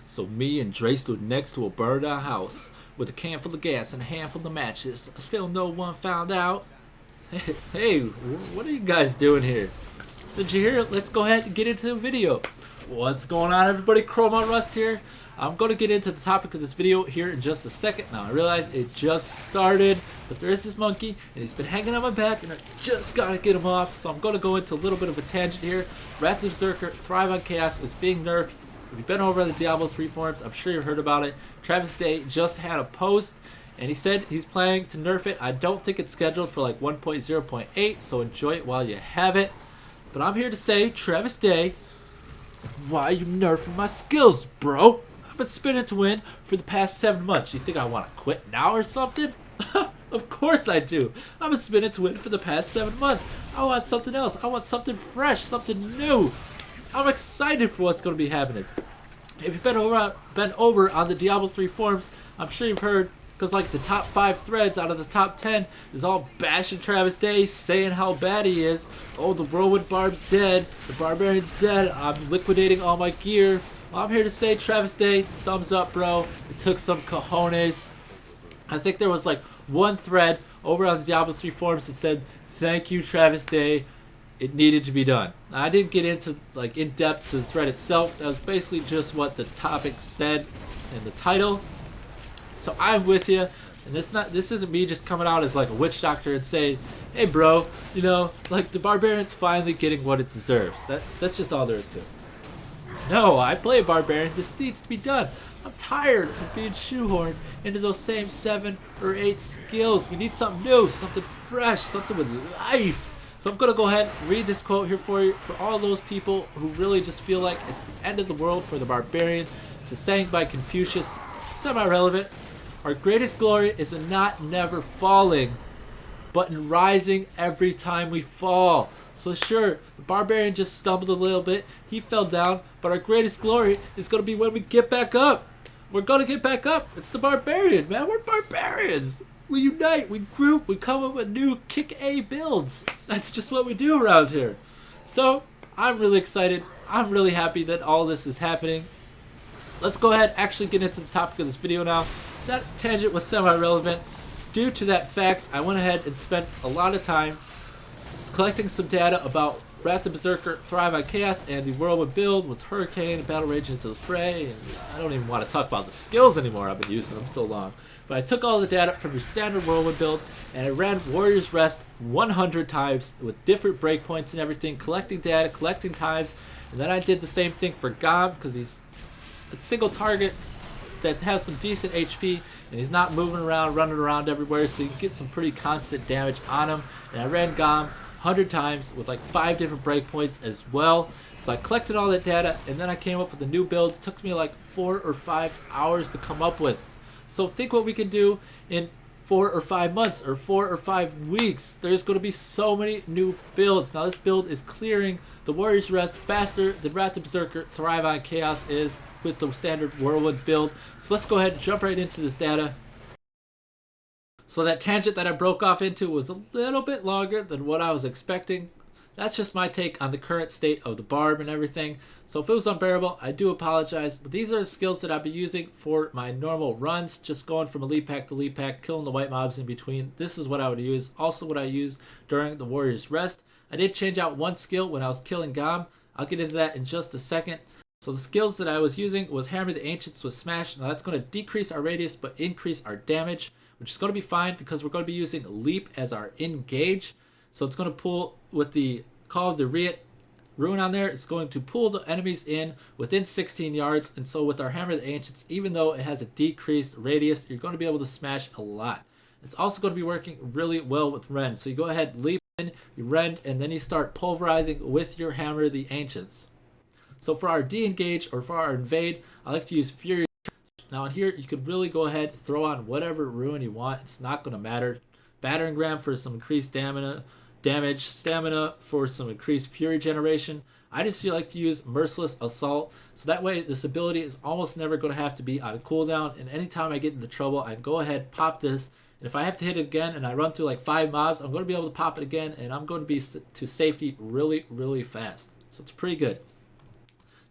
So me and Dre stood next to a burned out house with a can full of gas and a handful of matches. Still no one found out. Hey, what are you guys doing here? Since you're here, let's go ahead and get into the video. What's going on, everybody? Chroma Rust here. I'm going to get into the topic of this video here in just a second. Now, I realize it just started, but there is this monkey, and he's been hanging on my back, and I just got to get him off. So I'm going to go into a little bit of a tangent here. Wrath of Berserker, Thrive on Chaos is being nerfed. If you've been over on the Diablo 3 forums, I'm sure you've heard about it. Travis Day just had a post, and he said he's planning to nerf it. I don't think it's scheduled for like 1.0.8, so enjoy it while you have it. But I'm here to say, Travis Day, why are you nerfing my skills, bro? I've been spinning to win for the past 7 months. You think I want to quit now or something? Of course I do. I've been spinning to win for the past 7 months. I want something else. I want something fresh, something new. I'm excited for what's going to be happening. If you've been over on the Diablo 3 forums, I'm sure you've heard, because like the top 5 threads out of the top 10 is all bashing Travis Day, saying how bad he is. Oh, the whirlwind Barb's dead. The Barbarian's dead. I'm liquidating all my gear. Well, I'm here to say, Travis Day, thumbs up, bro. It took some cojones. I think there was like one thread over on the Diablo 3 forums that said, thank you, Travis Day. It needed to be done. I didn't get into like in depth to the thread itself. That was basically just what the topic said in the title. So I'm with you, and this isn't me just coming out as like a witch doctor and saying, hey bro, you know, like the Barbarian's finally getting what it deserves. That's just all there is to it. No, I play a Barbarian. This needs to be done. I'm tired of being shoehorned into those same 7 or 8 skills. We need something new, something fresh, something with life. So I'm going to go ahead and read this quote here for you, for all those people who really just feel like it's the end of the world for the Barbarian. It's a saying by Confucius, semi-relevant. Our greatest glory is in not never falling, but in rising every time we fall. So sure, the Barbarian just stumbled a little bit. He fell down, but our greatest glory is going to be when we get back up. We're going to get back up. It's the Barbarian, man. We're barbarians. We unite, we group, we come up with new kick-A builds. That's just what we do around here. So, I'm really excited. I'm really happy that all this is happening. Let's go ahead and actually get into the topic of this video now. That tangent was semi-relevant. Due to that fact, I went ahead and spent a lot of time collecting some data about Wrath of Berserker, Thrive on Chaos, and the whirlwind build with Hurricane and Battle Rage into the fray. And I don't even want to talk about the skills anymore. I've been using them so long. But I took all the data from your standard whirlwind build and I ran Warrior's Rest 100 times with different breakpoints and everything, collecting data, collecting times. And then I did the same thing for Gom because he's a single target that has some decent HP and he's not moving around, running around everywhere, so you can get some pretty constant damage on him. And I ran Gom 100 times with like 5 different breakpoints as well. So I collected all that data and then I came up with a new build. It took me like 4 or 5 hours to come up with. So think what we can do in 4 or 5 months or 4 or 5 weeks. There's going to be so many new builds. Now this build is clearing the Warrior's Rest faster than Wrath of Berserker Thrive on Chaos is with the standard whirlwind build. So let's go ahead and jump right into this data. So that tangent that I broke off into was a little bit longer than what I was expecting. That's just my take on the current state of the Barb and everything. So if it was unbearable, I do apologize. But these are the skills that I've been using for my normal runs. Just going from elite pack to elite pack, killing the white mobs in between. This is what I would use. Also what I used during the Warrior's Rest. I did change out one skill when I was killing Gom. I'll get into that in just a second. So the skills that I was using was Hammer the Ancients with Smash. Now that's going to decrease our radius but increase our damage, which is going to be fine because we're going to be using Leap as our engage. So it's going to pull with the Call of the Rune on there. It's going to pull the enemies in within 16 yards. And so with our Hammer of the Ancients, even though it has a decreased radius, you're going to be able to smash a lot. It's also going to be working really well with Rend. So you go ahead, leap in, you Rend, and then you start pulverizing with your Hammer of the Ancients. So for our de-engage or for our invade, I like to use Fury. Now in here, you could really go ahead, throw on whatever rune you want. It's not going to matter. Battering Ram for some increased stamina for some increased fury generation. I just like to use Merciless Assault, so that way this ability is almost never going to have to be on cooldown, and anytime I get into trouble, I can go ahead, pop this, and if I have to hit it again and I run through like 5 mobs, I'm going to be able to pop it again, and I'm going to be to safety really, really fast. So it's pretty good.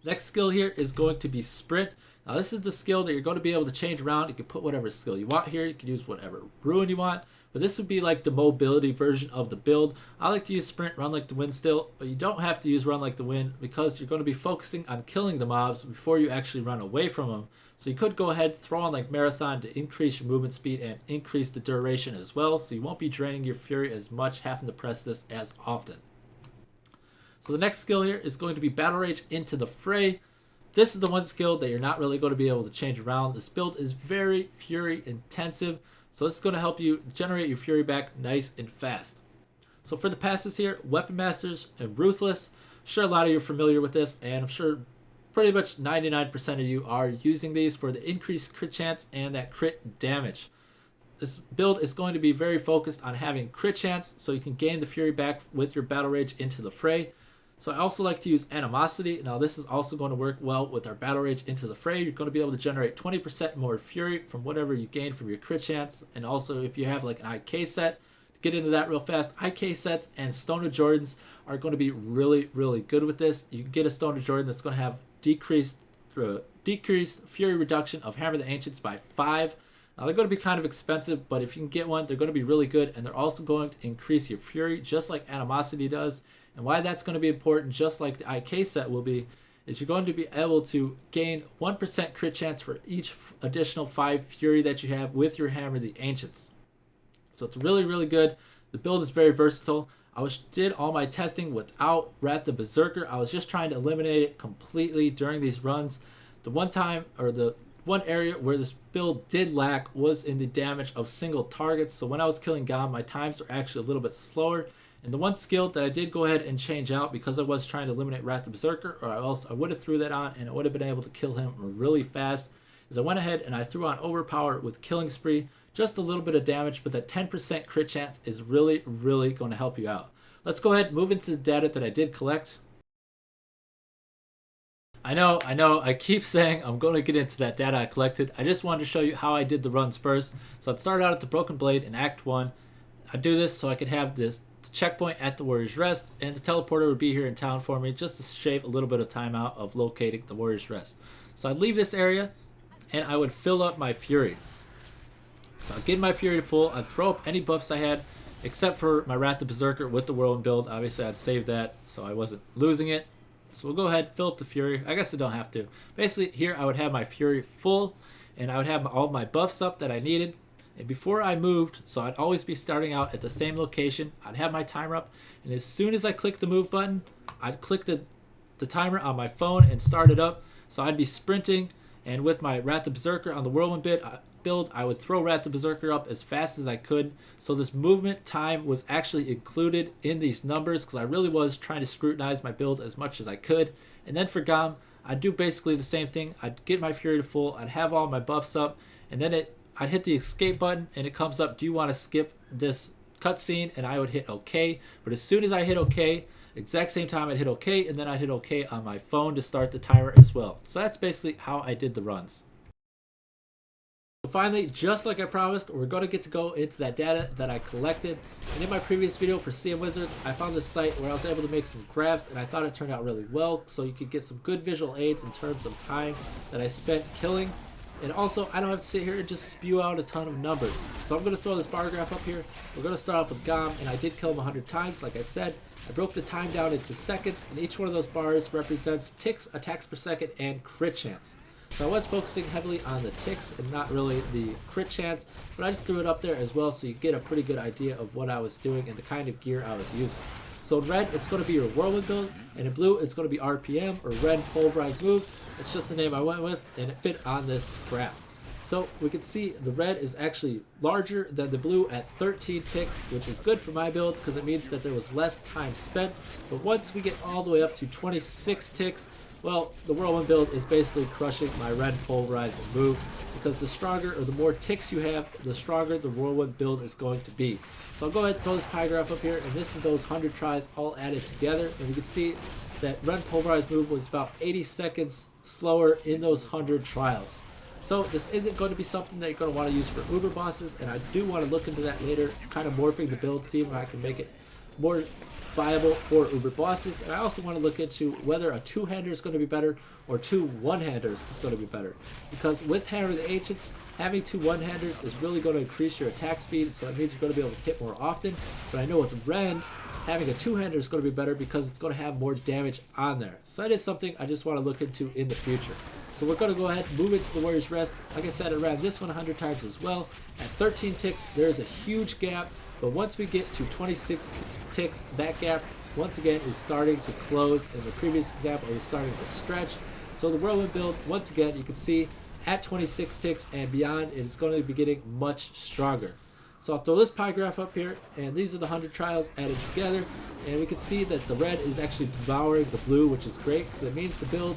Next skill here is going to be Sprint. Now this is the skill that you're going to be able to change around. You can put whatever skill you want here. You can use whatever ruin you want. But this would be like the mobility version of the build. I like to use sprint, run like the wind still, but you don't have to use run like the wind because you're going to be focusing on killing the mobs before you actually run away from them. So you could go ahead, throw on like marathon to increase your movement speed and increase the duration as well. So you won't be draining your fury as much, having to press this as often. So the next skill here is going to be battle rage into the fray. This is the one skill that you're not really going to be able to change around. This build is very fury intensive. So this is going to help you generate your fury back nice and fast. So for the passes here, Weapon Masters and Ruthless. I'm sure a lot of you are familiar with this, and I'm sure pretty much 99% of you are using these for the increased crit chance and that crit damage. This build is going to be very focused on having crit chance, so you can gain the fury back with your battle rage into the fray. So I also like to use Animosity. Now this is also going to work well with our battle rage into the fray. You're going to be able to generate 20% more fury from whatever you gain from your crit chance. And also if you have like an IK set, to get into that real fast, IK sets and Stone of Jordans are going to be really, really good with this. You can get a Stone of Jordan that's going to have decreased fury reduction of Hammer the Ancients by 5. Now they're going to be kind of expensive, but if you can get one, they're going to be really good, and they're also going to increase your fury just like Animosity does. And why that's going to be important, just like the IK set will be, is you're going to be able to gain 1% crit chance for each additional 5 fury that you have with your Hammer the Ancients. So it's really, really good. The build is very versatile. I did all my testing without Wrath the Berserker. I was just trying to eliminate it completely during these runs. The one time, or the one area where this build did lack was in the damage of single targets. So when I was killing Gom, my times were actually a little bit slower. And the one skill that I did go ahead and change out because I was trying to eliminate Wrath the Berserker, or I would have threw that on and I would have been able to kill him really fast, is I went ahead and I threw on Overpower with Killing Spree. Just a little bit of damage, but that 10% crit chance is really, really going to help you out. Let's go ahead and move into the data that I did collect. I know, I keep saying I'm going to get into that data I collected. I just wanted to show you how I did the runs first. So I'd start out at the Broken Blade in Act 1. I'd do this so I could have this checkpoint at the Warrior's Rest, and the teleporter would be here in town for me just to shave a little bit of time out of locating the Warrior's Rest. So I'd leave this area and I would fill up my fury. So I'd get my fury to full. I'd throw up any buffs I had except for my Wrath the Berserker with the whirlwind build. Obviously I'd save that so I wasn't losing it. So we'll go ahead, fill up the fury. I guess I don't have to. Basically here I would have my fury full and I would have all my buffs up that I needed. And before I moved, so I'd always be starting out at the same location, I'd have my timer up, and as soon as I click the move button, I'd click the timer on my phone and start it up. So I'd be sprinting, and with my Wrath the Berserker on the whirlwind build, I would throw Wrath the Berserker up as fast as I could. So this movement time was actually included in these numbers because I really was trying to scrutinize my build as much as I could. And then for Gom, I'd do basically the same thing. I'd get my fury to full, I'd have all my buffs up, and then I'd hit the escape button and it comes up, do you want to skip this cutscene? And I would hit OK. But as soon as I hit OK, exact same time I'd hit OK, and then I'd hit OK on my phone to start the timer as well. So that's basically how I did the runs. So finally, just like I promised, we're going to get to go into that data that I collected. And in my previous video for CM Wizards, I found this site where I was able to make some graphs, and I thought it turned out really well. So you could get some good visual aids in terms of time that I spent killing. And also, I don't have to sit here and just spew out a ton of numbers. So I'm going to throw this bar graph up here. We're going to start off with Gom, and I did kill him 100 times, like I said. I broke the time down into seconds, and each one of those bars represents ticks, attacks per second, and crit chance. So I was focusing heavily on the ticks and not really the crit chance, but I just threw it up there as well so you get a pretty good idea of what I was doing and the kind of gear I was using. So in red, it's going to be your whirlwind build, and in blue, it's going to be RPM, or Rend Pulverize move. It's just the name I went with, and it fit on this graph. So we can see the red is actually larger than the blue at 13 ticks, which is good for my build because it means that there was less time spent. But once we get all the way up to 26 ticks, well, the whirlwind build is basically crushing my Rend Pulverize move, because the stronger or the more ticks you have, the stronger the whirlwind build is going to be. So I'll go ahead and throw this pie graph up here, and this is those 100 tries all added together, and you can see that Rend Pulverize move was about 80 seconds slower in those 100 trials. So this isn't going to be something that you're going to want to use for Uber bosses, and I do want to look into that later, kind of morphing the build, see if I can make it more viable for uber bosses. And I also want to look into whether a two-hander is going to be better or two one-handers is going to be better, because with Hammer of the Ancients, having two one-handers is really going to increase your attack speed, so that means you're going to be able to hit more often. But I know with Rend, having a two-hander is going to be better because it's going to have more damage on there. So that is something I just want to look into in the future. So we're going to go ahead and move into the Warrior's Rest. Like I said, I ran this one 100 times as well. At 13 ticks, there is a huge gap, but once we get to 26 ticks, that gap once again is starting to close. In the previous example, it was starting to stretch. So the whirlwind build, once again, you can see at 26 ticks and beyond, it is going to be getting much stronger. So I'll throw this pie graph up here, and these are the 100 trials added together, and we can see that the red is actually devouring the blue, which is great because it means the build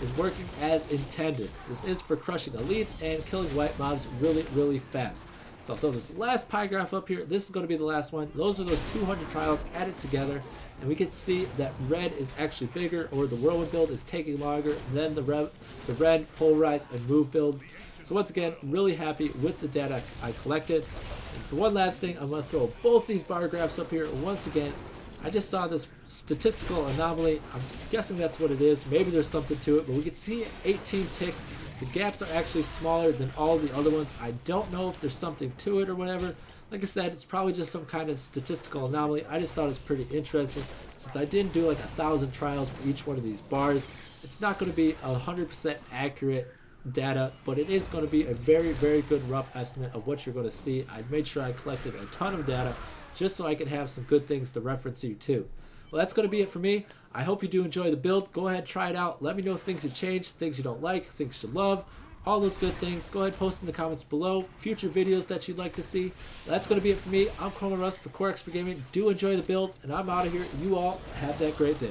is working as intended. This is for crushing elites and killing white mobs really, really fast. So I'll throw this last pie graph up here. This is going to be the last one. Those are those 200 trials added together, and we can see that red is actually bigger, or the whirlwind build is taking longer than the Rend, Pulverize, and move build. So once again, really happy with the data I collected. And for one last thing, I'm going to throw both these bar graphs up here once again. I just saw this statistical anomaly. I'm guessing that's what it is. Maybe there's something to it, but we can see 18 ticks. The gaps are actually smaller than all the other ones. I don't know if there's something to it or whatever. Like I said, it's probably just some kind of statistical anomaly. I just thought it was pretty interesting. Since I didn't do like 1,000 trials for each one of these bars, it's not going to be 100% accurate data, but it is going to be a very, very good rough estimate of what you're going to see. I made sure I collected a ton of data just so I could have some good things to reference you to. Well, that's going to be it for me. I hope you do enjoy the build. Go ahead, try it out. Let me know things you changed, things you don't like, things you love, all those good things. Go ahead, post in the comments below future videos that you'd like to see. That's going to be it for me. I'm Chroma Rust for Core Expert Gaming. Do enjoy the build, and I'm out of here. You all have that great day.